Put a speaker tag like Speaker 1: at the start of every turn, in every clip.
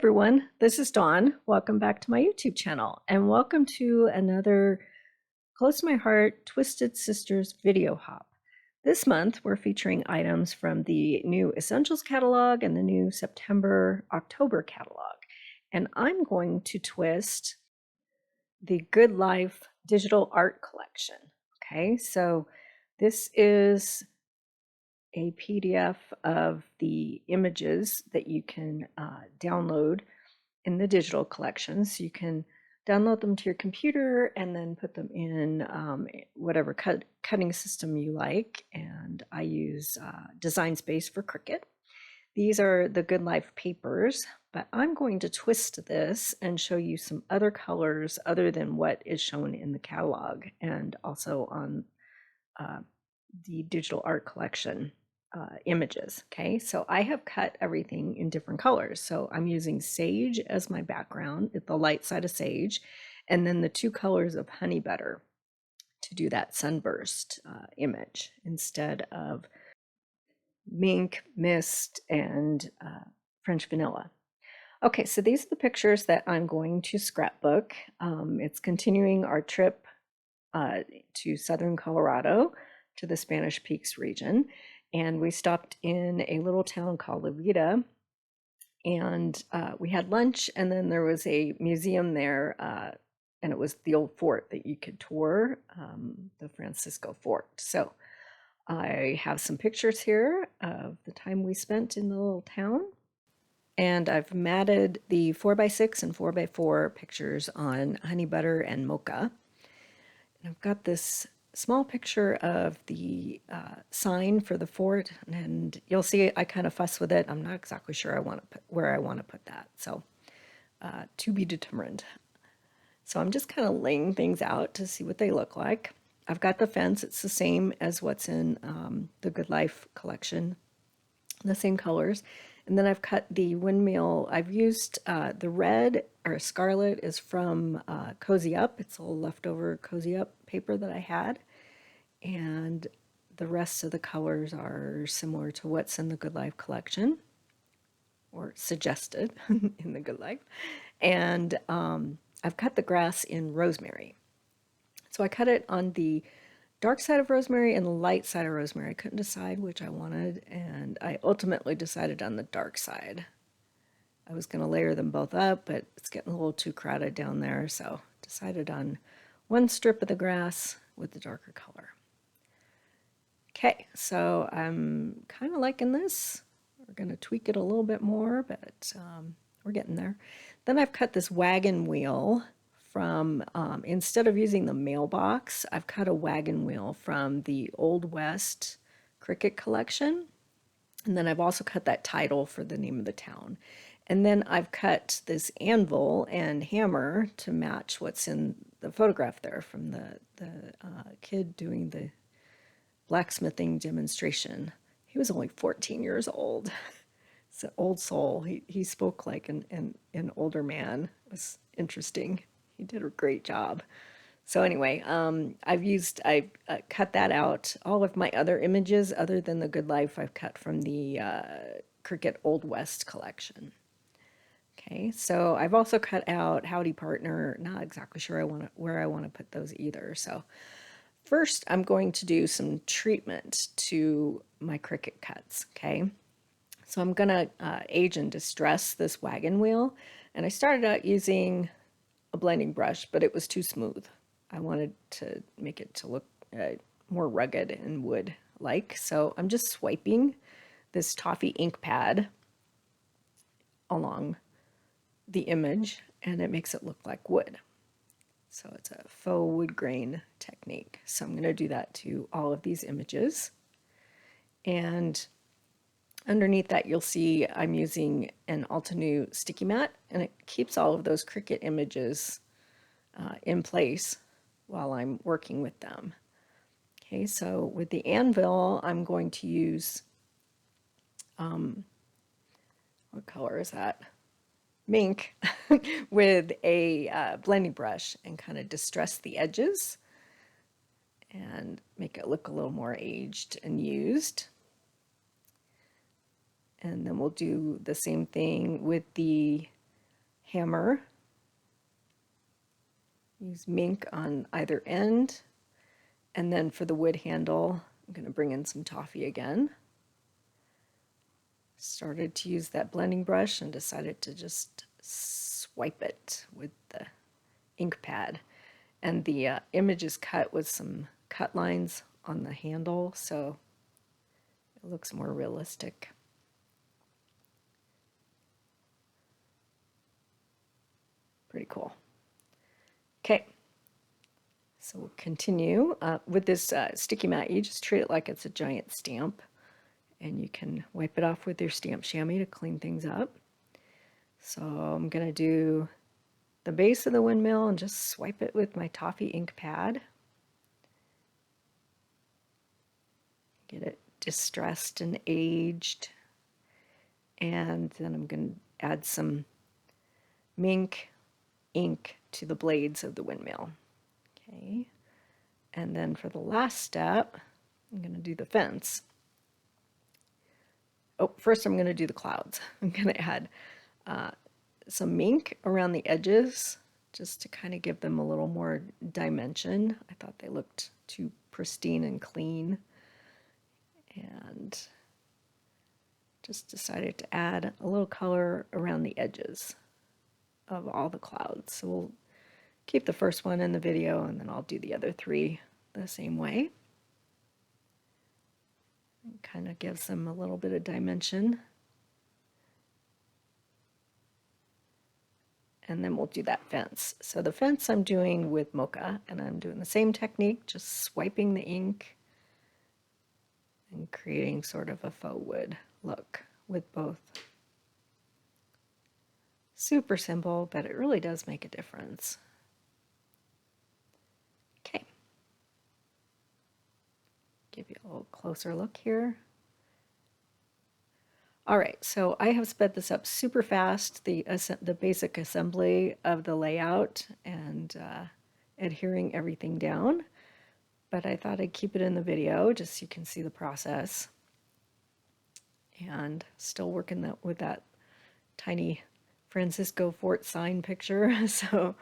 Speaker 1: everyone, this is Dawn. Welcome back to my YouTube channel and welcome to another Close to My Heart Twisted Sisters video hop. This month we're featuring items from the new Essentials catalog and the new September-October catalog. And I'm going to twist the Good Life digital art collection. Okay, so this is a PDF of the images that you can download in the digital collection. So you can download them to your computer and then put them in whatever cutting system you like. And I use Design Space for Cricut. These are the Good Life papers, but I'm going to twist this and show you some other colors other than what is shown in the catalog and also on the digital art collection images. Okay, so I have cut everything in different colors. So I'm using sage as my background, the light side of sage, and then the two colors of honey butter to do that sunburst image instead of mink, mist, and French vanilla. Okay, so these are the pictures that I'm going to scrapbook. It's continuing our trip to southern Colorado to the Spanish Peaks region. And we stopped in a little town called La Vida, and we had lunch, and then there was a museum there, and it was the old fort that you could tour, the Francisco Fort. So I have some pictures here of the time we spent in the little town, and I've matted the 4x6 and 4x4 pictures on honey butter and mocha. And I've got this small picture of the sign for the fort, and you'll see I kind of fuss with it. I'm not exactly sure where I want to put that, so to be determined. So I'm just kind of laying things out to see what they look like. I've got the fence. It's the same as what's in the Good Life collection, the same colors. And then I've cut the windmill. I've used the red or scarlet is from Cozy Up. It's all leftover Cozy Up paper that I had. And the rest of the colors are similar to what's in the Good Life collection, or suggested in the Good Life. And I've cut the grass in rosemary. So I cut it on the dark side of rosemary and the light side of rosemary. I couldn't decide which I wanted, and I ultimately decided on the dark side. I was going to layer them both up, but it's getting a little too crowded down there, so decided on one strip of the grass with the darker color. Okay, so I'm kind of liking this. We're going to tweak it a little bit more, but we're getting there. Then I've cut this wagon wheel from, instead of using the mailbox, I've cut a wagon wheel from the Old West Cricut collection. And then I've also cut that title for the name of the town. And then I've cut this anvil and hammer to match what's in the photograph there from the kid doing the blacksmithing demonstration. He was only 14 years old. It's an old soul. He spoke like an older man. It was interesting. He did a great job. So anyway, I cut that out. All of my other images, other than the Good Life, I've cut from the Cricut Old West collection. Okay, so I've also cut out Howdy Partner. Not exactly sure where I want to put those either. So first, I'm going to do some treatment to my Cricut cuts. Okay, so I'm gonna age and distress this wagon wheel, and I started out using a blending brush, but it was too smooth. I wanted to make it to look more rugged and wood-like. So I'm just swiping this toffee ink pad along the image, and it makes it look like wood. So it's a faux wood grain technique. So I'm going to do that to all of these images. And underneath that, you'll see I'm using an Altenew sticky mat, and it keeps all of those Cricut images in place while I'm working with them. Okay, so with the anvil, I'm going to use, what color is that? Mink, with a blending brush and kind of distress the edges and make it look a little more aged and used. And then we'll do the same thing with the hammer. Use mink on either end. And then for the wood handle, I'm going to bring in some toffee again. Started to use that blending brush and decided to just swipe it with the ink pad. And the image is cut with some cut lines on the handle, so it looks more realistic. Pretty cool. Okay, so we'll continue. With this sticky mat, you just treat it like it's a giant stamp, and you can wipe it off with your stamp chamois to clean things up. So I'm going to do the base of the windmill and just swipe it with my toffee ink pad. Get it distressed and aged. And then I'm going to add some mink ink to the blades of the windmill. Okay. And then for the last step, I'm going to do the fence. Oh, first I'm going to do the clouds. I'm going to add some mink around the edges just to kind of give them a little more dimension. I thought they looked too pristine and clean, and just decided to add a little color around the edges of all the clouds. So we'll keep the first one in the video, and then I'll do the other three the same way. It kind of gives them a little bit of dimension. And then we'll do that fence. So the fence I'm doing with Mocha, and I'm doing the same technique, just swiping the ink and creating sort of a faux wood look with both. Super simple, but it really does make a difference. Okay. Give you a little closer look here. All right, so I have sped this up super fast, the basic assembly of the layout and adhering everything down, but I thought I'd keep it in the video just so you can see the process. And still working with that tiny Francisco Fort sign picture, so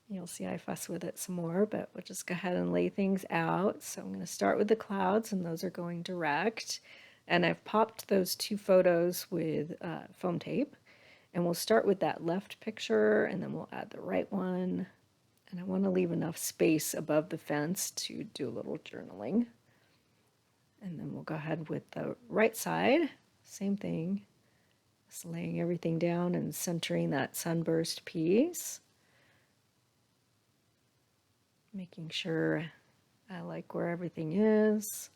Speaker 1: you'll see I fuss with it some more, but we'll just go ahead and lay things out. So I'm going to start with the clouds, and those are going direct. And I've popped those two photos with foam tape. And we'll start with that left picture, and then we'll add the right one. And I want to leave enough space above the fence to do a little journaling. And then we'll go ahead with the right side. Same thing. Just laying everything down and centering that sunburst piece. Making sure I like where everything is.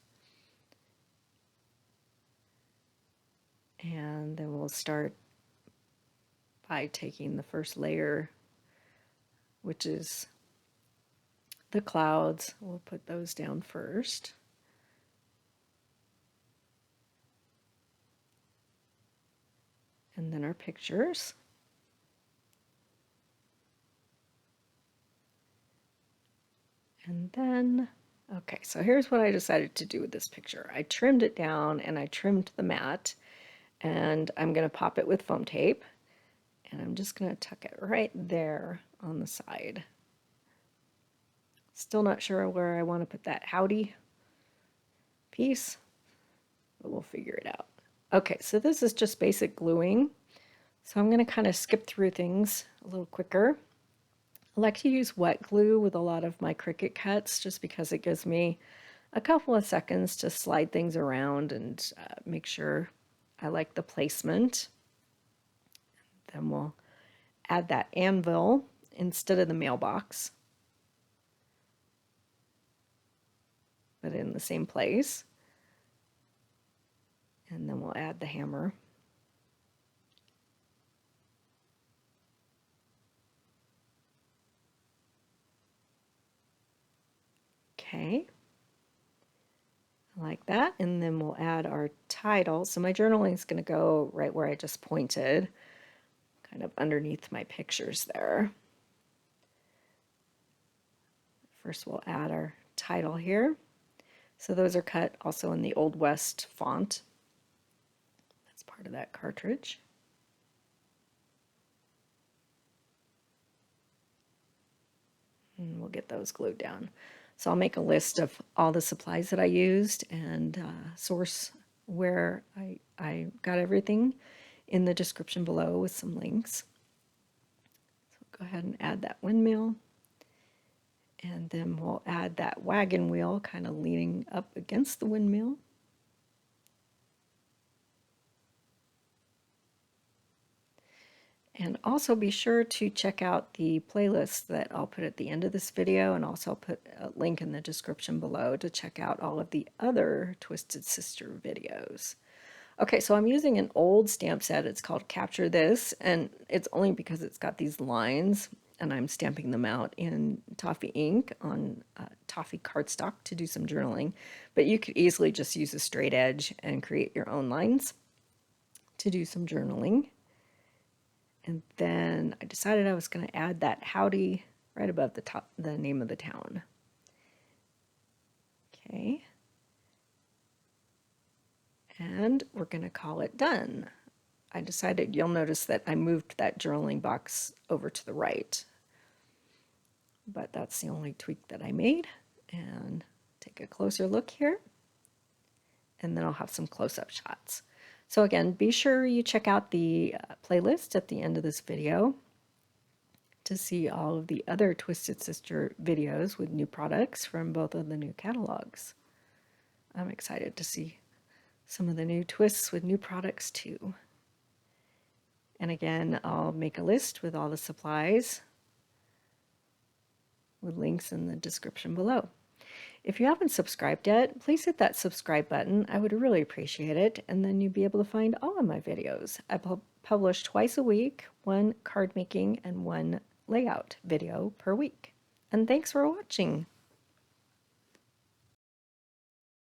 Speaker 1: And then we'll start by taking the first layer, which is the clouds. We'll put those down first. And then our pictures. And then, okay, so here's what I decided to do with this picture. I trimmed it down and I trimmed the mat. And I'm going to pop it with foam tape, and I'm just going to tuck it right there on the side. Still not sure where I want to put that howdy piece, but we'll figure it out. Okay, so this is just basic gluing. So I'm going to kind of skip through things a little quicker. I like to use wet glue with a lot of my Cricut cuts just because it gives me a couple of seconds to slide things around and make sure I like the placement. Then we'll add that anvil instead of the mailbox, but in the same place. And then we'll add the hammer. Okay. Like that, and then we'll add our title. So my journaling is going to go right where I just pointed, kind of underneath my pictures there. First we'll add our title here. So those are cut also in the Old West font. That's part of that cartridge. we'll get those glued down. So I'll make a list of all the supplies that I used and source where I got everything in the description below with some links. So go ahead and add that windmill. And then we'll add that wagon wheel kind of leaning up against the windmill. And also be sure to check out the playlist that I'll put at the end of this video, and also I'll put a link in the description below to check out all of the other Twisted Sister videos. Okay, so I'm using an old stamp set. It's called Capture This, and it's only because it's got these lines, and I'm stamping them out in toffee ink on toffee cardstock to do some journaling. But you could easily just use a straight edge and create your own lines to do some journaling. And then I decided I was going to add that howdy right above the top, the name of the town. Okay. And we're going to call it done. I decided, you'll notice that I moved that journaling box over to the right. But that's the only tweak that I made. And take a closer look here. And then I'll have some close-up shots. So again, be sure you check out the playlist at the end of this video to see all of the other Twisted Sister videos with new products from both of the new catalogs. I'm excited to see some of the new twists with new products too. And again, I'll make a list with all the supplies with links in the description below. If you haven't subscribed yet, please hit that subscribe button. I would really appreciate it. And then you'll be able to find all of my videos. I publish twice a week, one card making and one layout video per week. And thanks for watching.